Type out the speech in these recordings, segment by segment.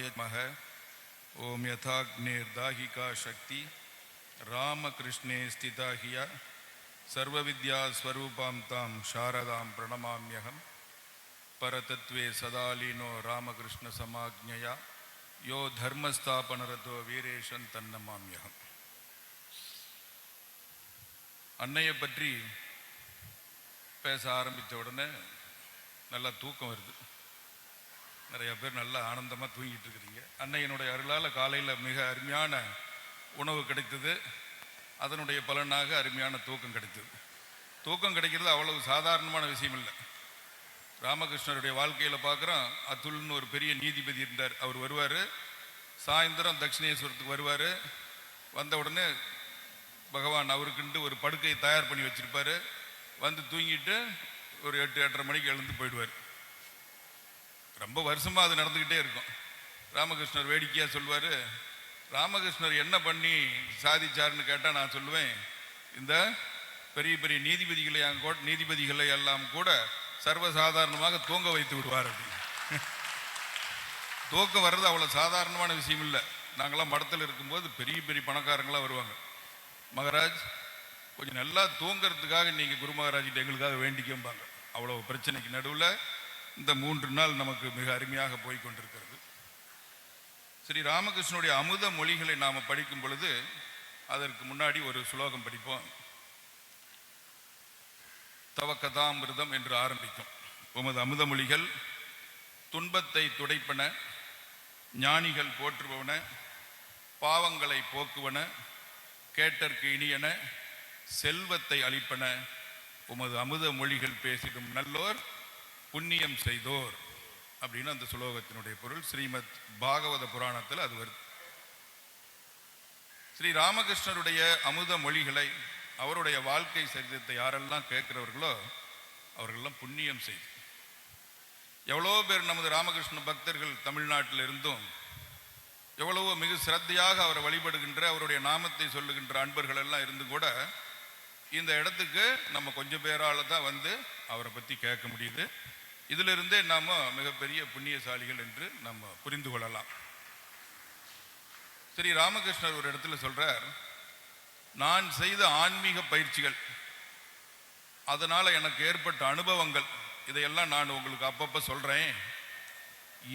रामाय नमः। ओम यथाग्निर्दाहिका शक्ति रामकृष्णे स्थिता हिया सर्वविद्या स्वरूपां तां शारदां प्रणमाम्यहम्। परतत्वे सदालीनो रामकृष्ण समाज्ञया यो धर्मस्थापनरतो वीरेशं तन्नमाम्यहम्। அன்னையை பற்றி பேச ஆரம்பித்த உடனே நல்லா தூக்கம் வருது. நிறைய பேர் நல்லா ஆனந்தமாக தூங்கிட்டு இருக்கிறீங்க. அன்னையினுடைய அருளால் காலையில் மிக அருமையான உணவு கிடைத்தது. அதனுடைய பலனாக அருமையான தூக்கம் கிடைத்தது. தூக்கம் கிடைக்கிறது அவ்வளவு சாதாரணமான விஷயம் இல்லை. ராமகிருஷ்ணருடைய வாழ்க்கையில் பார்க்குறோம், அதுல்னு ஒரு பெரிய நீதிபதி இருந்தார். அவர் வருவார், சாயந்தரம் தட்சிணேஸ்வரத்துக்கு வருவார். வந்த உடனே பகவான் அவருக்குண்டு ஒரு படுக்கையை தயார் பண்ணி வச்சிருப்பாரு. வந்து தூங்கிட்டு ஒரு 8-8:30 மணிக்கு எழுந்து போயிடுவார். ரொம்ப வருஷமாக அது நடந்துக்கிட்டே இருக்கும். ராமகிருஷ்ணர் வேடிக்கையாக சொல்வார், ராமகிருஷ்ணர் என்ன பண்ணி சாதிச்சார்னு கேட்டால் நான் சொல்லுவேன், இந்த பெரிய பெரிய நீதிபதிகளை எல்லாம் கூட சர்வசாதாரணமாக தூங்க வைத்து விடுவார் அப்படின்னு. தூக்கம் வர்றது அவ்வளோ சாதாரணமான விஷயம் இல்லை. நாங்களாம் மடத்தில் இருக்கும்போது பெரிய பெரிய பணக்காரங்களாம் வருவாங்க. மகாராஜ் கொஞ்சம் நல்லா தூங்கிறதுக்காக நீங்கள் குரு மகாராஜிட்ட எங்களுக்காக வேண்டிக்கம்பாங்க. அவ்வளோ பிரச்சனைக்கு நடுவில் இந்த 3 நாள் நமக்கு மிக அருமையாக போய்கொண்டிருக்கிறது. ஸ்ரீ ராமகிருஷ்ணனுடைய அமுத மொழிகளை நாம் படிக்கும் பொழுது அதற்கு முன்னாடி ஒரு சுலோகம் படிப்போம். தவ கதாமிருதம் என்று ஆரம்பிக்கும். உமது அமுத மொழிகள் துன்பத்தை துடைப்பன, ஞானிகள் போற்றுபவன, பாவங்களை போக்குவன, கேட்டற்கு இனியன, செல்வத்தை அளிப்பன. உமது அமுத மொழிகள் பேசிடும் நல்லோர் புண்ணியம் செய்தோர் அப்படின்னு அந்த சுலோகத்தினுடைய பொருள். ஸ்ரீமத் பாகவத புராணத்தில் அது வருது. ஸ்ரீ ராமகிருஷ்ணருடைய அமுத மொழிகளை, அவருடைய வாழ்க்கை சரித்திரத்தை யாரெல்லாம் கேட்கிறவர்களோ அவர்களெல்லாம் புண்ணியம் செய்து. எவ்வளோ பேர் நமது ராமகிருஷ்ண பக்தர்கள் தமிழ்நாட்டில் இருந்தும் எவ்வளவோ மிக சிரத்தையாக அவரை வழிபடுகின்ற, அவருடைய நாமத்தை சொல்லுகின்ற அன்பர்கள் எல்லாம் இருந்து கூட இந்த இடத்துக்கு நம்ம கொஞ்சம் பேரால் தான் வந்து அவரை பற்றி கேட்க முடியுது. இதிலிருந்தே நாம் மிகப்பெரிய புண்ணியசாலிகள் என்று நம்ம புரிந்து கொள்ளலாம். ஸ்ரீ ராமகிருஷ்ணர் ஒரு இடத்துல சொல்றார், நான் செய்த ஆன்மீக பயிற்சிகள், அதனால் எனக்கு ஏற்பட்ட அனுபவங்கள், இதையெல்லாம் நான் உங்களுக்கு அப்பப்போ சொல்கிறேன்.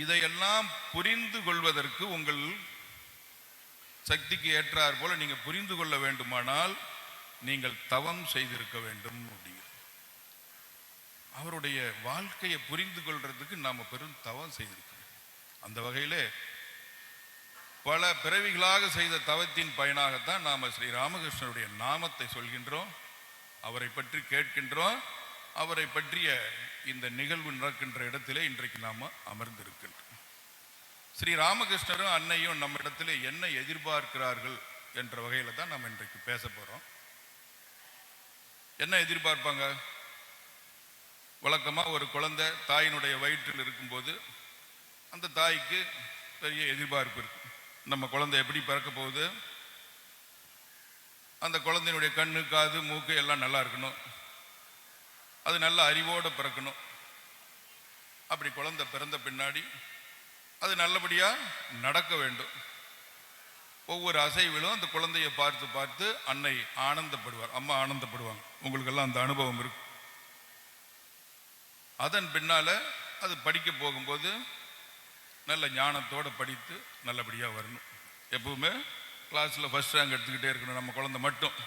இதையெல்லாம் புரிந்து கொள்வதற்கு உங்கள் சக்திக்கு ஏற்றார் போல நீங்கள் புரிந்து கொள்ள வேண்டுமானால் நீங்கள் தவம் செய்திருக்க வேண்டும் அப்படிங்கிற. அவருடைய வாழ்க்கையை புரிந்து கொள்றதுக்கு நாம் பெரும் தவம் செய்திருக்கோம். அந்த வகையிலே பல பிறவிகளாக செய்த தவத்தின் பயனாகத்தான் நாம் ஸ்ரீ ராமகிருஷ்ணருடைய நாமத்தை சொல்கின்றோம், அவரை பற்றி கேட்கின்றோம். அவரை பற்றிய இந்த நிகழ்வு நடக்கின்ற இடத்திலே இன்றைக்கு நாம் அமர்ந்திருக்கின்றோம். ஸ்ரீ ராமகிருஷ்ணரும் அன்னையும் நம்ம இடத்துல என்ன எதிர்பார்க்கிறார்கள் என்ற வகையில் தான் நாம் இன்றைக்கு பேச போகிறோம். என்ன எதிர்பார்ப்பாங்க? வழக்கமாக ஒரு குழந்தை தாயினுடைய வயிற்றில் இருக்கும்போது அந்த தாய்க்கு பெரிய எதிர்பார்ப்பு இருக்கு. நம்ம குழந்தை எப்படி பிறக்க போகுது, அந்த குழந்தையினுடைய கண்ணு, காது, மூக்கு எல்லாம் நல்லா இருக்கணும், அது நல்ல அறிவோடு பிறக்கணும். அப்படி குழந்தை பிறந்த பின்னாடி அது நல்லபடியாக நடக்க வேண்டும். ஒவ்வொரு அசைவிலும் அந்த குழந்தையை பார்த்து பார்த்து அன்னை ஆனந்தப்படுவார், அம்மா ஆனந்தப்படுவாங்க. உங்களுக்கெல்லாம் அந்த அனுபவம் இருக்கு. அதன் பின்னால் அது படிக்க போகும்போது நல்ல ஞானத்தோடு படித்து நல்லபடியாக வரணும். எப்பவுமே கிளாஸில் ஃபர்ஸ்ட் ரேங்க் எடுத்துக்கிட்டே இருக்கணும் நம்ம குழந்தை மட்டும்.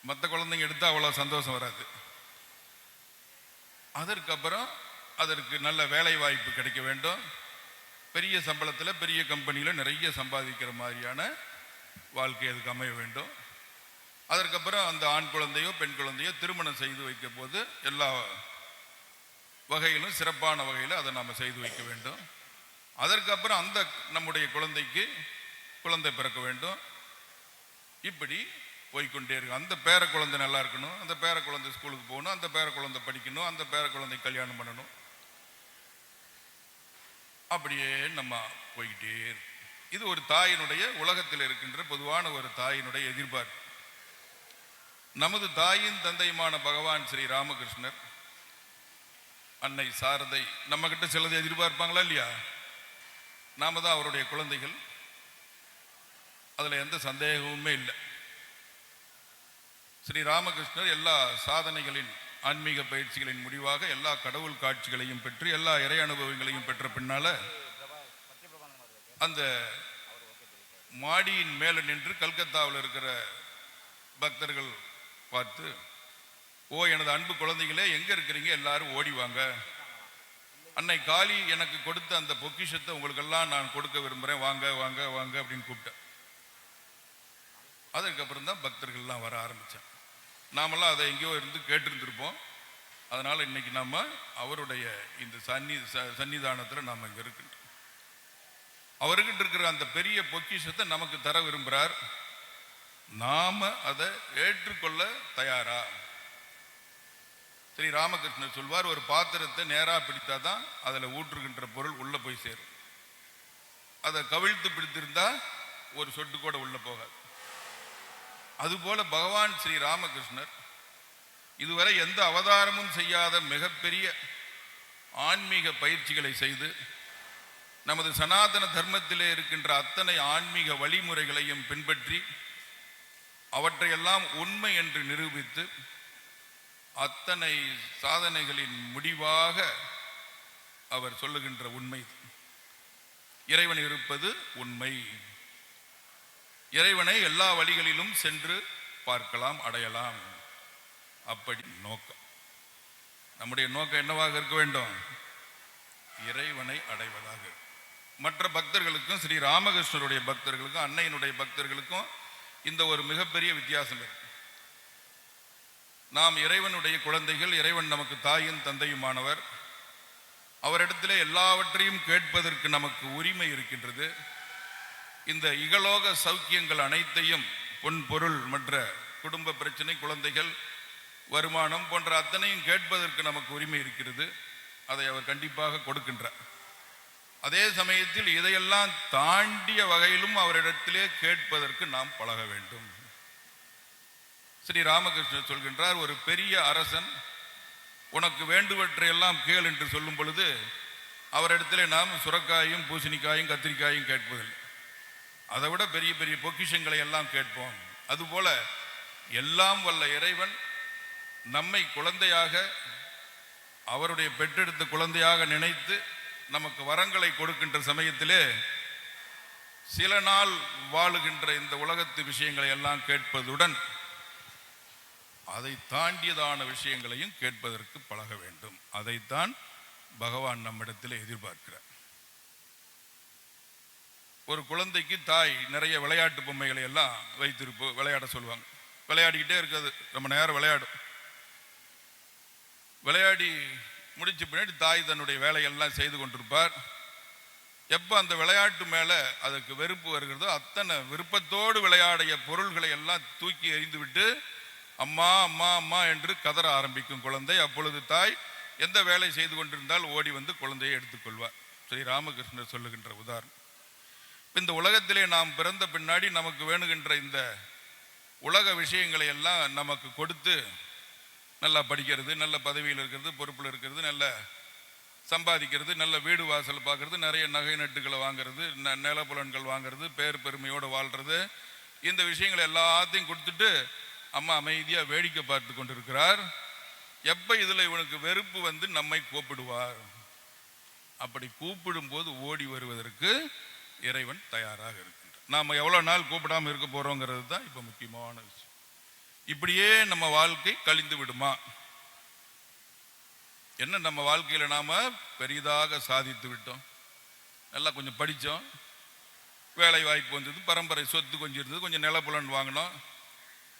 மற்ற குழந்தைங்க எடுத்தால் அவ்வளோ சந்தோஷம் வராது. அதற்கப்புறம் அதற்கு நல்ல வேலை வாய்ப்பு கிடைக்க வேண்டும். பெரிய சம்பளத்தில் பெரிய கம்பெனியில் நிறைய சம்பாதிக்கிற மாதிரியான வாழ்க்கை அதுக்கு அமைய வேண்டும். அதற்கப்புறம் அந்த ஆண் குழந்தையோ பெண் குழந்தையோ திருமணம் செய்து வைக்கும் போது எல்லா வகையிலும் சிறப்பான வகையில் அதை நாம் செய்து வைக்க வேண்டும். அதற்கப்புறம் அந்த நம்முடைய குழந்தைக்கு குழந்தை பிறக்க வேண்டும். இப்படி போய்கொண்டே இருக்கு. அந்த பேர குழந்தை நல்லா இருக்கணும், அந்த பேர குழந்தை ஸ்கூலுக்கு போகணும், அந்த பேர குழந்தை படிக்கணும், அந்த பேர குழந்தை கல்யாணம் பண்ணணும். அப்படியே நம்ம போய்கிட்டே இருக்கு. இது ஒரு தாயினுடைய, உலகத்தில் இருக்கின்ற பொதுவான ஒரு தாயினுடைய எதிர்பார்ப்பு. நமது தாயின் தந்தையுமான பகவான் ஸ்ரீ ராமகிருஷ்ணர், அன்னை சாரதை நம்ம கிட்ட சிலது எதிர்பார்ப்பாங்களா இல்லையா? நாம தான் அவருடைய குழந்தைகள், அதுல எந்த சந்தேகமுமே இல்லை. ஸ்ரீ ராமகிருஷ்ணர் எல்லா சாதனைகளின் ஆன்மீக பயிற்சிகளின் முடிவாக எல்லா கடவுள் காட்சிகளையும் பெற்று எல்லா இறை அனுபவங்களையும் பெற்ற பின்னால அந்த மாடியின் மேல நின்று கல்கத்தாவில் இருக்கிற பக்தர்கள் பார்த்து, ஓ எனது அன்பு குழந்தைகளே, எங்க இருக்கிறீங்க, எல்லாரும் ஓடி வாங்க, அன்னை காளி எனக்கு கொடுத்த அந்த பொக்கிஷத்தை உங்களுக்கெல்லாம் நான் கொடுக்க விரும்புறேன், வாங்க வாங்க வாங்க அப்படின்னு கூப்பிட்டேன். அதுக்கப்புறம் தான் பக்தர்கள்லாம் வர ஆரம்பிச்சாங்க. நாமெல்லாம் அதை எங்கேயோ இருந்து கேட்டிருந்திருப்போம். அதனால இன்னைக்கு நாம அவருடைய இந்த சன்னிதானத்தில் நாம இங்க இருக்கின்றோம். அவர்கிட்ட இருக்கிற அந்த பெரிய பொக்கிஷத்தை நமக்கு தர விரும்புகிறார். நாம அதை ஏற்றுக்கொள்ள தயாரா? ஸ்ரீ ராமகிருஷ்ணர் சொல்வார், ஒரு பாத்திரத்தை நேரா பிடித்தாதான் அதுல ஊற்றுகின்ற பொருள் உள்ள போய் சேரும். அதை கவிழ்த்து பிடித்திருந்தா ஒரு சொட்டு கூட உள்ள போகாது. அதுபோல பகவான் ஸ்ரீ ராமகிருஷ்ணர் இதுவரை எந்த அவதாரமும் செய்யாத மிகப்பெரிய ஆன்மீக பயிற்சிகளை செய்து நமது சனாதன தர்மத்திலே இருக்கின்ற அத்தனை ஆன்மீக வழிமுறைகளையும் பின்பற்றி அவற்றையெல்லாம் உண்மை என்று நிரூபித்து அத்தனை சாதனைகளின் முடிவாக அவர் சொல்லுகின்ற உண்மை, இறைவன் இருப்பது உண்மை, இறைவனை எல்லா வழிகளிலும் சென்று பார்க்கலாம், அடையலாம். அப்படி நோக்கம், நம்முடைய நோக்கம் என்னவாக இருக்க வேண்டும்? இறைவனை அடைவதாக. மற்ற பக்தர்களுக்கும் ஸ்ரீ ராமகிருஷ்ணருடைய பக்தர்களுக்கும் அன்னையினுடைய பக்தர்களுக்கும் இந்த ஒரு மிகப்பெரிய வித்தியாசம் இருக்கு. நாம் இறைவனுடைய குழந்தைகள், இறைவன் நமக்கு தாயும் தந்தையுமானவர். அவரிடத்திலே எல்லாவற்றையும் கேட்பதற்கு நமக்கு உரிமை இருக்கின்றது. இந்த இகலோக சௌக்கியங்கள் அனைத்தையும், பொன் பொருள், மற்ற குடும்ப பிரச்சனை, குழந்தைகள், வருமானம் போன்ற அத்தனையும் கேட்பதற்கு நமக்கு உரிமை இருக்கிறது. அதை அவர் கண்டிப்பாக கொடுக்கின்றார். அதே சமயத்தில் இதையெல்லாம் தாண்டிய வகையிலும் அவரிடத்திலே கேட்பதற்கு நாம் பழக வேண்டும். ஸ்ரீ ராமகிருஷ்ணர் சொல்கின்றார், ஒரு பெரிய அரசன் உனக்கு வேண்டுவற்றையெல்லாம் கேள் என்று சொல்லும் பொழுது அவரிடத்திலே நாம் சுரக்காயும் பூசணிக்காயும் கத்திரிக்காயும் கேட்பதில்லை, அதை விட பெரிய பெரிய பொக்கிஷங்களை எல்லாம் கேட்போம். அதுபோல எல்லாம் வல்ல இறைவன் நம்மை குழந்தையாக, அவருடைய பெற்றெடுத்த குழந்தையாக நினைத்து நமக்கு வரங்களை கொடுக்கின்ற சமயத்திலே சில நாள் வாழுகின்ற இந்த உலகத்து விஷயங்களை எல்லாம் கேட்பதுடன் அதை தாண்டியதான விஷயங்களையும் கேட்பதற்கு பழக வேண்டும். அதைத்தான் பகவான் நம்மிடத்தில் எதிர்பார்க்கிறார். ஒரு குழந்தைக்கு தாய் நிறைய விளையாட்டு பொம்மைகளை எல்லாம் வைத்திருப்போம், விளையாட சொல்லுவாங்க. விளையாடிக்கிட்டே இருக்கிறது, ரொம்ப நேரம் விளையாடும். விளையாடி முடிச்ச பின்னாடி தாய் தன்னுடைய வேலையெல்லாம் செய்து கொண்டிருப்பார். எப்போ அந்த விளையாட்டு மேல அதுக்கு வெறுப்பு வருகிறதோ அத்தனை விருப்பத்தோடு விளையாடிய பொருள்களை எல்லாம் தூக்கி எறிந்து விட்டு அம்மா அம்மா அம்மா என்று கதற ஆரம்பிக்கும் குழந்தை. அப்பொழுது தாய் எந்த வேலை செய்து கொண்டிருந்தால் ஓடி வந்து குழந்தையை எடுத்துக்கொள்வார். ஸ்ரீ ராமகிருஷ்ணர் சொல்லுகின்ற உதாரணம். இந்த உலகத்திலே நாம் பிறந்த பின்னாடி நமக்கு வேணுகின்ற இந்த உலக விஷயங்களை எல்லாம் நமக்கு கொடுத்து நல்லா படிக்கிறது, நல்ல பதவியில் இருக்கிறது, பொறுப்பில் இருக்கிறது, நல்ல சம்பாதிக்கிறது, நல்ல வீடு வாசல் பார்க்கறது, நிறைய நகை நட்டுகளை வாங்கிறது, நிலப்புலன்கள் வாங்கிறது, பேர் பெருமையோடு வாழ்றது, இந்த விஷயங்களை எல்லாத்தையும் கொடுத்துட்டு அம்மா அமைதியா வேடிக்கை பார்த்து கொண்டிருக்கிறார். எப்ப இதுல இவனுக்கு வெறுப்பு வந்து நம்மை கூப்பிடுவார். அப்படி கூப்பிடும் போது ஓடி வருவதற்கு இறைவன் தயாராக இருக்கின்றார். நாம எவ்வளவு நாள் கூப்பிடாம இருக்க போறோங்கிறது தான் இப்ப முக்கியமான விஷயம். இப்படியே நம்ம வாழ்க்கை கழிந்து விடுமா? என்ன நம்ம வாழ்க்கையில நாம பெரிதாக சாதித்து விட்டோம், நல்லா கொஞ்சம் படித்தோம், வேலை வாய்ப்பு வந்தது, பரம்பரை சொத்து கொஞ்சம் இருந்தது, கொஞ்சம் நிலப்புலன் வாங்கினோம்,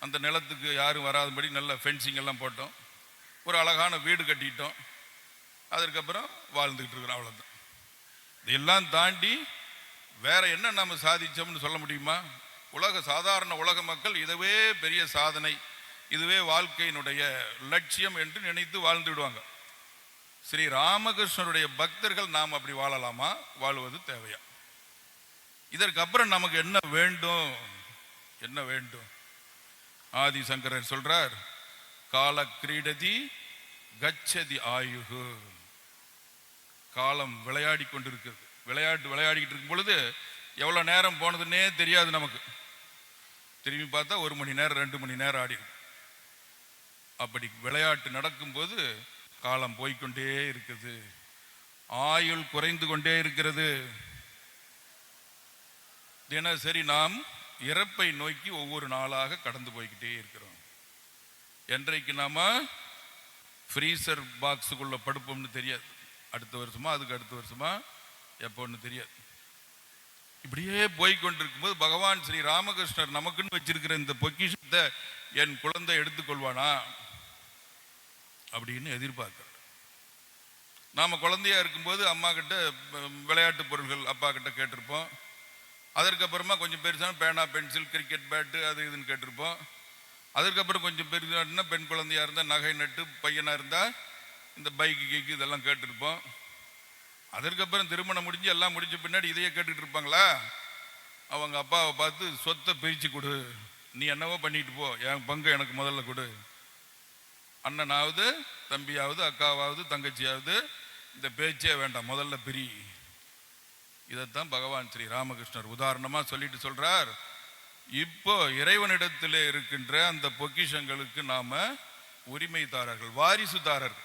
அந்த நிலத்துக்கு யாரும் வராதபடி நல்ல ஃபென்சிங் எல்லாம் போட்டோம், ஒரு அழகான வீடு கட்டிட்டோம், அதற்கப்புறம் வாழ்ந்துக்கிட்டு இருக்கிறோம், அவ்வளோதான். இதெல்லாம் தாண்டி வேற என்ன நம்ம சாதிச்சோம்னு சொல்ல முடியுமா? சாதாரண உலக மக்கள் இதுவே பெரிய சாதனை, இதுவே வாழ்க்கையினுடைய லட்சியம் என்று நினைத்து வாழ்ந்து விடுவாங்க. ஸ்ரீ ராமகிருஷ்ணருடைய பக்தர்கள் நாம் அப்படி வாழலாமா? வாழ்வது தேவையா? இதற்கப்புறம் நமக்கு என்ன வேண்டும்? என்ன வேண்டும்? ஆதி சங்கரர் சொல்றார், கால கிரீடதி கச்சதி ஆயுகு. காலம் விளையாடி கொண்டிருக்கிறது, விளையாடிக்கிட்டு இருக்கும் பொழுது எவ்வளோ நேரம் போனதுன்னே தெரியாது நமக்கு. திரும்பி பார்த்தா 1 மணி நேரம் 2 மணி நேரம் ஆடிடும். அப்படி விளையாட்டு நடக்கும்போது காலம் போய்கொண்டே இருக்குது, ஆயுள் குறைந்து கொண்டே இருக்கிறது. தினசரி நாம் இறப்பை நோக்கி ஒவ்வொரு நாளாக கடந்து போய்கிட்டே இருக்கிறோம். என்றைக்கு நாம ஃப்ரீசர் பாக்ஸுக்குள்ள படுப்போம்னு தெரியாது. அடுத்த வருஷமா அதுக்கு அடுத்த வருஷமா எப்போன்னு தெரியாது. இப்படியே போய்கொண்டிருக்கும் போது பகவான் ஸ்ரீ ராமகிருஷ்ணர் நமக்குன்னு வச்சிருக்கிற இந்த பொக்கிஷத்தை என் குழந்தை எடுத்துக்கொள்வானா அப்படின்னு எதிர்பார்க்கிறார். நாம குழந்தையா இருக்கும்போது அம்மா கிட்ட விளையாட்டு பொருள்கள் அப்பா கிட்ட கேட்டிருப்போம். அதற்கப்புறமா கொஞ்சம் பெருசான பேனா பென்சில் கிரிக்கெட் பேட்டு அது இதுன்னு கேட்டிருப்போம். அதற்கப்புறம் கொஞ்சம் பெருசான பெண் குழந்தையா இருந்தா நகை நட்டு, பையனா இருந்தா இந்த பைக்கு கேக்கு இதெல்லாம் கேட்டிருப்போம். அதற்கப்புறம் திருமணம் முடிஞ்சு எல்லாம் முடிஞ்ச பின்னாடி இதையே கேட்டுட்டு இருப்பாங்களா? அவங்க அப்பாவை பார்த்து சொத்தை பிரிச்சு கொடு, நீ என்னவோ பண்ணிட்டு போ, என் பங்கு எனக்கு முதல்ல கொடு. அண்ணனாவது தம்பியாவது அக்காவாவது தங்கச்சியாவது இந்த பேச்சே வேண்டாம், முதல்ல பிரி. இதைத்தான் பகவான் ஸ்ரீ ராமகிருஷ்ணர் உதாரணமா சொல்லிட்டு சொல்றார். இப்போ இறைவனிடத்தில் இருக்கின்ற அந்த பொக்கிஷங்களுக்கு நாம உரிமைதாரர்கள், வாரிசுதாரர்கள்.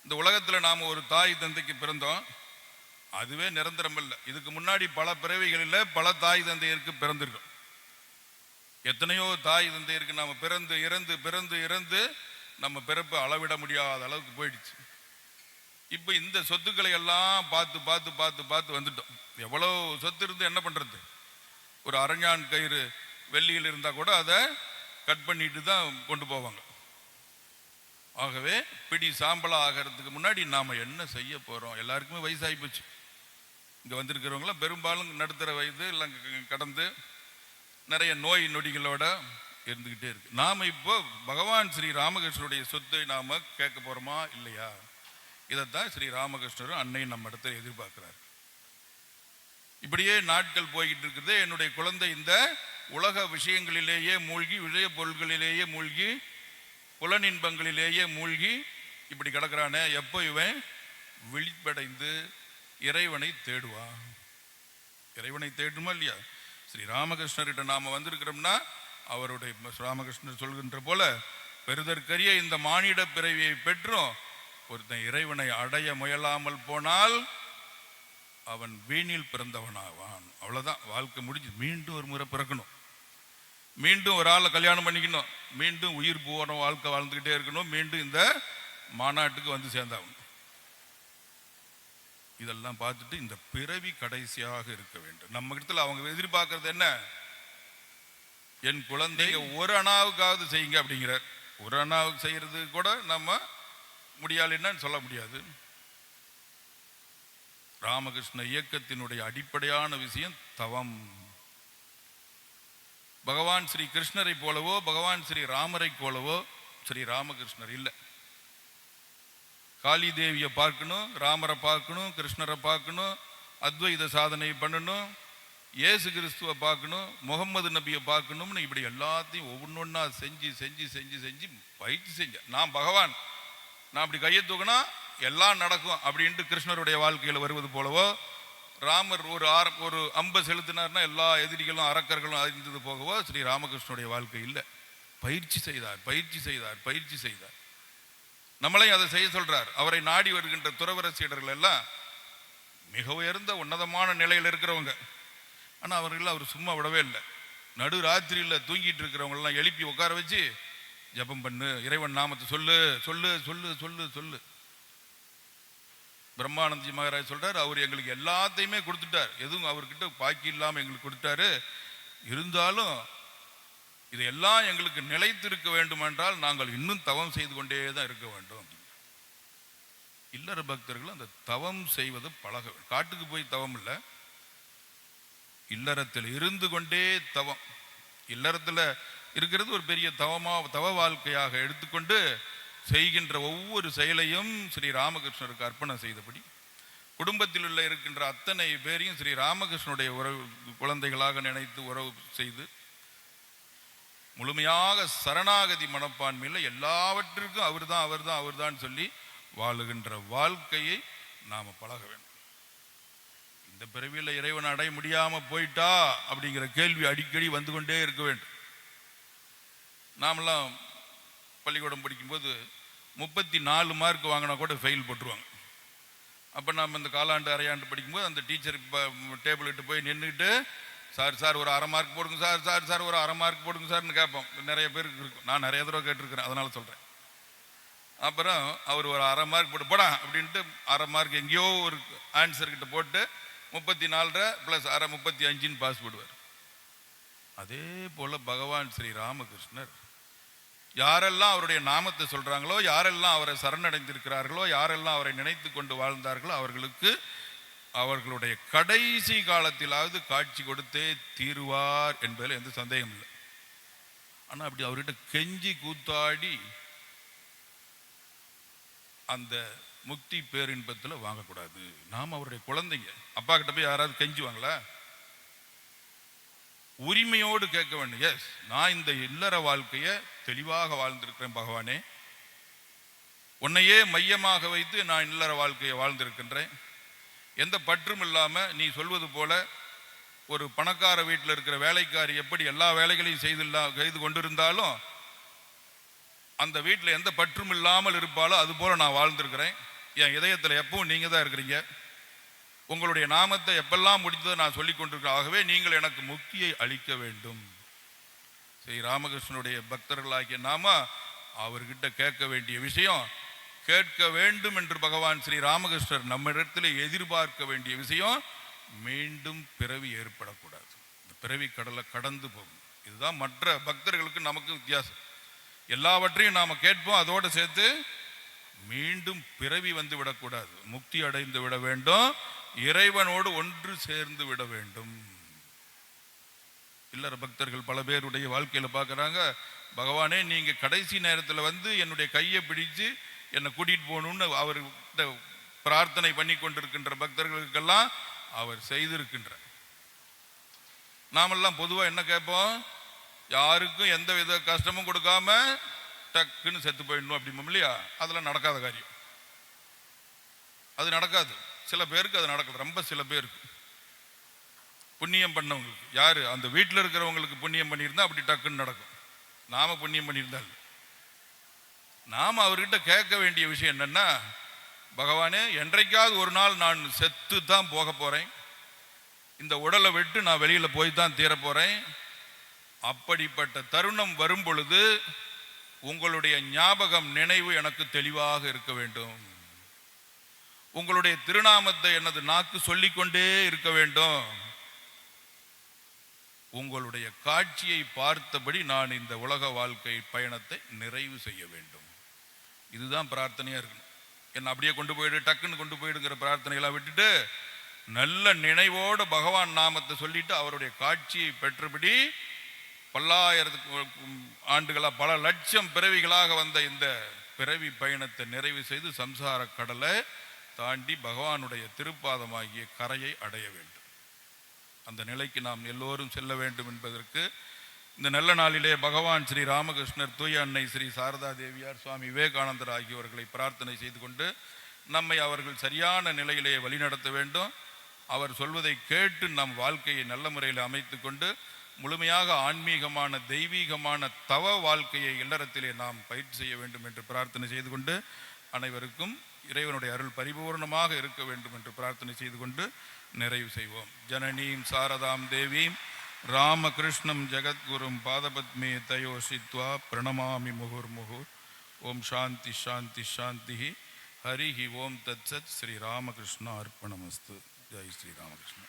இந்த உலகத்துல நாம ஒரு தாய் தந்தைக்கு பிறந்தோம், அதுவே நிரந்தரம் இல்லை. இதுக்கு முன்னாடி பல பிறவிகளில் பல தாய் தந்தையருக்கு பிறந்திருக்கும். எத்தனையோ தாய் தந்தையருக்கு நாம பிறந்து இறந்து பிறந்து இறந்து நம்ம பிறப்பு அளவிட முடியாத அளவுக்கு போயிடுச்சு. இப்ப இந்த சொத்துக்களை எல்லாம் பார்த்து பார்த்து பார்த்து பார்த்து வந்துட்டோம். எவ்வளவு சொத்து இருந்து என்ன பண்றது? ஒரு அரஞ்சான் கயிறு வெள்ளியில் இருந்தா கூட அதை கட் பண்ணிட்டு தான் கொண்டு போவாங்க. ஆகவே பிடி சாம்பலா ஆகிறதுக்கு முன்னாடி நாம என்ன செய்ய போறோம்? எல்லாருக்குமே வயசாகி போச்சு. இங்க வந்திருக்கிறவங்களாம் பெரும்பாலும் நடுத்தர வயது எல்லாம் கடந்து நிறைய நோய் நொடிகளோட இருந்துகிட்டே இருக்கு. நாம இப்போ பகவான் ஸ்ரீ ராமகிருஷ்ணருடைய சொத்தை நாம கேட்க போறோமா இல்லையா? இதைத்தான் ஸ்ரீ ராமகிருஷ்ணரும் அன்னையும் நம்ம இடத்துல எதிர்பார்க்கிறார். இப்படியே நாட்கள் போய்கிட்டு இருக்குது. என்னுடைய குழந்தை இந்த உலக விஷயங்களிலேயே மூழ்கி, விஷய பொருள்களிலேயே மூழ்கி, புலனின்பங்களிலேயே மூழ்கி இப்படி கிடக்கிறானே, எப்போ இவன் விழிப்படைந்து இறைவனை தேடுவான்? இறைவனை தேடுமா இல்லையா? ஸ்ரீ ராமகிருஷ்ணர்கிட்ட நாம வந்திருக்கிறோம்னா அவருடைய ராமகிருஷ்ணர் சொல்கின்ற போல பெறுதற்கரிய இந்த மானிட பிறவியை பெற்றும் ஒருத்தன் இறைவனை அடைய முயலாமல் போனால் அவன் வீணில் பிறந்தவனாவான். அவ்வளவுதான், வாழ்க்கை முடிஞ்சு. மீண்டும் ஒரு முறை பிறக்கணும், மீண்டும் ஒரு ஆளை கல்யாணம் பண்ணிக்கணும், மீண்டும் உயிர் போன வாழ்க்கை வாழ்ந்துகிட்டே இருக்கணும், மீண்டும் இந்த மாநாட்டுக்கு வந்து சேர்ந்தாகணும். இதெல்லாம் பார்த்துட்டு இந்த பிறவி கடைசியாக இருக்க வேண்டும். நம்ம இடத்துல அவங்க எதிர்பார்க்கறது என்ன? என் குழந்தைங்க ஒரு அணாவுக்காவது செய்யுங்க அப்படிங்கிறார். ஒரு அணாவுக்கு செய்யறது கூட நம்ம முடியாதுன்னு சொல்ல முடியாது. ராமகிருஷ்ண இயக்கத்தினுடைய அடிப்படையான விஷயம் தவம். பகவான் ஸ்ரீ கிருஷ்ணரை போலவோ பகவான் ஸ்ரீ ராமரை போலவோ ஸ்ரீ ராமகிருஷ்ணர் இல்லை. காளி தேவியை பார்க்கணும், ராமரை பார்க்கணும், கிருஷ்ணரை பார்க்கணும், அத்வைத சாதனை பண்ணணும், இயேசு கிறிஸ்துவை பார்க்கணும், முகமது நபியை பார்க்கணும்னு இப்படி எல்லாத்தையும் ஒவ்வொன்றா செஞ்சு செஞ்சு செஞ்சு செஞ்சு பயிற்சி செஞ்ச நான் பகவான், நான் அப்படி கையை தூக்கினா எல்லாம் நடக்கும் அப்படின்ட்டு கிருஷ்ணருடைய வாழ்க்கையில் வருவது போலவோ, ராமர் ஒரு அம்பை செலுத்தினார்னா எல்லா எதிரிகளும் அரக்கர்களும் அறிந்தது போகவோ ஸ்ரீ ராமகிருஷ்ணனுடைய வாழ்க்கை இல்லை. பயிற்சி செய்தார், பயிற்சி செய்தார், பயிற்சி செய்தார். நம்மளையும் அதை செய்ய சொல்றார். அவரை நாடி வருகின்ற துறவர சீடர்கள் எல்லாம் மிக உயர்ந்த உன்னதமான நிலையில் இருக்கிறவங்க. ஆனால் அவர்கள் அவர் சும்மா விடவே இல்லை. நடு ராத்திரியில் தூங்கிட்டு இருக்கிறவங்களெல்லாம் எழுப்பி உட்கார வச்சு ஜபம் பண்ணு, இறைவன் நாமத்தை சொல்லு சொல்லு சொல்லு சொல்லு சொல்லு. பிரம்மானந்தி மகாராஜ் சொல்றார், அவர் எங்களுக்கு எல்லாத்தையுமே கொடுத்துட்டார், எதுவும் அவர்கிட்ட பாக்கி இல்லாமல் எங்களுக்கு கொடுத்தாரு. இருந்தாலும் இதெல்லாம் எங்களுக்கு நிலைத்திருக்க வேண்டும் என்றால் நாங்கள் இன்னும் தவம் செய்து கொண்டே தான் இருக்க வேண்டும். இல்லற பக்தர்கள் அந்த தவம் செய்வது பழக. காட்டுக்கு போய் தவம் இல்லை, இல்லறத்தில் இருந்து கொண்டே தவம். இல்லறத்தில் இருக்கிறது ஒரு பெரிய தவ வாழ்க்கையாக எடுத்துக்கொண்டு செய்கின்ற ஒவ்வொரு செயலையும் ஸ்ரீ ராமகிருஷ்ணருக்கு அர்ப்பணம் செய்தபடி குடும்பத்தில் உள்ள இருக்கின்ற அத்தனை பேரையும் ஸ்ரீ ராமகிருஷ்ணனுடைய உறவு குழந்தைகளாக நினைத்து உறவு செய்து முழுமையாக சரணாகதி மனப்பான்மையில் எல்லாவற்றிற்கும் அவர்தான் அவர்தான் அவர்தான் சொல்லி வாழுகின்ற வாழ்க்கையை நாம பழக வேண்டும். இந்த பிறவியில் இறைவன் அடைய முடியாம போயிட்டா அப்படிங்கிற கேள்வி அடிக்கடி வந்து கொண்டே இருக்க வேண்டும். நாமெல்லாம் பள்ளிக்கூடம் படிக்கும்போது 34 மார்க் வாங்கினா கூட ஃபெயில் போட்டுருவாங்க. அப்போ நாம் இந்த காலாண்டு அரையாண்டு படிக்கும்போது அந்த டீச்சர் டேபிள் இட்டு போய் நின்றுட்டு, சார் ஒரு அரை மார்க் போடுங்க சார் ஒரு அரை மார்க் போடுங்க சார்னு கேட்போம். நிறைய பேருக்கு இருக்கும், நான் நிறைய தடவை கேட்டிருக்கிறேன், அதனால சொல்கிறேன். அப்புறம் அவர் ஒரு அரை மார்க் போடா அப்படின்ட்டு அரை மார்க் எங்கேயோ ஒரு ஆன்சர்கிட்ட போட்டு 34 + அரை 35 பாஸ் போடுவார். அதே போல பகவான் ஸ்ரீ ராமகிருஷ்ணர் யாரெல்லாம் அவருடைய நாமத்தை சொல்றாங்களோ, யாரெல்லாம் அவரை சரணடைந்திருக்கிறார்களோ, யாரெல்லாம் அவரை நினைத்து கொண்டு வாழ்ந்தார்களோ அவர்களுக்கு அவர்களுடைய கடைசி காலத்திலாவது காட்சி கொடுத்தே தீருவார் என்பதில் எந்த சந்தேகம் இல்லை. ஆனா அப்படி அவர்கிட்ட கெஞ்சி கூத்தாடி அந்த முக்தி பேரின்பத்தில் வாங்கக்கூடாது. நாம் அவருடைய குழந்தைங்க. அப்பா கிட்ட போய் யாராவது கெஞ்சுவாங்களா? உரிமையோடு கேட்க வேண்டும். எஸ், நான் இந்த இல்லற வாழ்க்கையை தெளிவாக வாழ்ந்திருக்கிறேன் பகவானே, உன்னையே மையமாக வைத்து நான் இல்லற வாழ்க்கையை வாழ்ந்திருக்கின்றேன். எந்த பற்றும் இல்லாம நீ சொல்வது போல ஒரு பணக்கார வீட்டில் இருக்கிற வேலைக்காரி எப்படி எல்லா வேலைகளையும் செய்து கொண்டிருந்தாலும் அந்த வீட்டில் எந்த பற்றும் இல்லாமல் இருப்பாலோ அது போல நான் வாழ்ந்திருக்கிறேன். என் இதயத்தில் எப்பவும் நீங்க தான் இருக்கிறீங்க. உங்களுடைய நாமத்தை எப்பெல்லாம் முடிந்ததை நான் சொல்லிக் கொண்டிருக்கிறேன். ஆகவே நீங்கள் எனக்கு முக்தியை அளிக்க வேண்டும். ஸ்ரீ ராமகிருஷ்ணனுடைய பக்தர்களாகிய நாம அவர்கிட்ட கேட்க வேண்டிய விஷயம், கேட்க வேண்டும் என்று பகவான் ஸ்ரீ ராமகிருஷ்ணர் நம்மிடத்தில் எதிர்பார்க்க வேண்டிய விஷயம், மீண்டும் பிறவி ஏற்படக்கூடாது. இந்த பிறவி கடலை கடந்து போகும். இதுதான் மற்ற பக்தர்களுக்கு நமக்கு வித்தியாசம். எல்லாவற்றையும் நாம கேட்போம், அதோடு சேர்த்து மீண்டும் பிறவி வந்து விடக்கூடாது. முக்தி அடைந்து விட வேண்டும், இறைவனோடு ஒன்று சேர்ந்து விட வேண்டும். இல்லற பக்தர்கள் பல பேருடைய வாழ்க்கையில பார்க்கறாங்க, பகவானே நீங்க கடைசி நேரத்தில் வந்து என்னுடைய கையை பிடிச்சு என்னை கூட்டிட்டு போகணும்னு அவர் பிரார்த்தனை பண்ணி கொண்டிருக்கின்ற பக்தர்களுக்கெல்லாம் அவர் செய்திருக்கின்ற. நாமெல்லாம் பொதுவாக என்ன கேட்போம், யாருக்கும் எந்த வித கஷ்டமும் கொடுக்காம டக்குன்னு செத்து போயிடணும் அப்படிம்போம் இல்லையா? அதெல்லாம் நடக்காத காரியம். அது நடக்காது. சில பேருக்கு அது நடக்குது, ரொம்ப சில பேருக்கு. புண்ணியம் பண்ணவங்களுக்கு, யாரு அந்த வீட்டில் இருக்கிறவங்களுக்கு புண்ணியம் பண்ணியிருந்தா அப்படி டக்குன்னு நடக்கும். நாம புண்ணியம் பண்ணியிருந்தால் நாம அவர்கிட்ட கேட்க வேண்டிய விஷயம் என்னன்னா, பகவானே என்றைக்காவது ஒரு நாள் நான் செத்து தான் போக போறேன், இந்த உடலை விட்டு நான் வெளியில போய் தான் தீர போறேன். அப்படிப்பட்ட தருணம் வரும் பொழுது உங்களுடைய ஞாபகம் நினைவு எனக்கு தெளிவாக இருக்க வேண்டும். உங்களுடைய திருநாமத்தை எனது நாக்கு சொல்லிக்கொண்டே இருக்க வேண்டும். உங்களுடைய காட்சியை பார்த்தபடி நான் இந்த உலக வாழ்க்கை பயணத்தை நிறைவு செய்ய வேண்டும். இதுதான் பிரார்த்தனையா இருக்கணும். என்ன அப்படியே கொண்டு போயிடு, டக்குன்னு கொண்டு போயிடுங்கிற பிரார்த்தனைகளை விட்டுட்டு நல்ல நினைவோடு பகவான் நாமத்தை சொல்லிட்டு அவருடைய காட்சியை பெற்றபடி பல்லாயிரத்துக்கு ஆண்டுகளாக பல லட்சம் பிறவிகளாக வந்த இந்த பிறவி பயணத்தை நிறைவு செய்து சம்சார கடலை தாண்டி பகவானுடைய திருப்பாதமாகிய கரையை அடைய வேண்டும். அந்த நிலைக்கு நாம் எல்லோரும் செல்ல வேண்டும் என்பதற்கு இந்த நல்ல நாளிலே பகவான் ஸ்ரீ ராமகிருஷ்ணர், தூய அன்னை ஸ்ரீ சாரதா தேவியார், சுவாமி விவேகானந்தர் ஆகியோர்களை பிரார்த்தனை செய்து கொண்டு நம்மை அவர்கள் சரியான நிலையிலே வழிநடத்த வேண்டும். அவர் சொல்வதை கேட்டு நம் வாழ்க்கையை நல்ல முறையில் அமைத்து கொண்டு முழுமையாக ஆன்மீகமான தெய்வீகமான தவ வாழ்க்கையை இல்லறத்திலே நாம் பயிற்சி செய்ய வேண்டும் என்று பிரார்த்தனை செய்து கொண்டு அனைவருக்கும் இறைவனுடைய அருள் பரிபூர்ணமாக இருக்க வேண்டும் என்று பிரார்த்தனை செய்து கொண்டு நிறைவு செய்வோம். ஜனனீம் சாரதாம் தேவீம் ராமகிருஷ்ணம் ஜெகத்குரும் பாதபத்மே தயோஷித்வா பிரணமாமி முகுர்முகுர். ஓம் சாந்தி சாந்தி சாந்தி. ஹரி ஓம் தத்சத். ஸ்ரீ ராமகிருஷ்ண அர்ப்பணமஸ்து. ஜெய் ஸ்ரீ ராமகிருஷ்ண.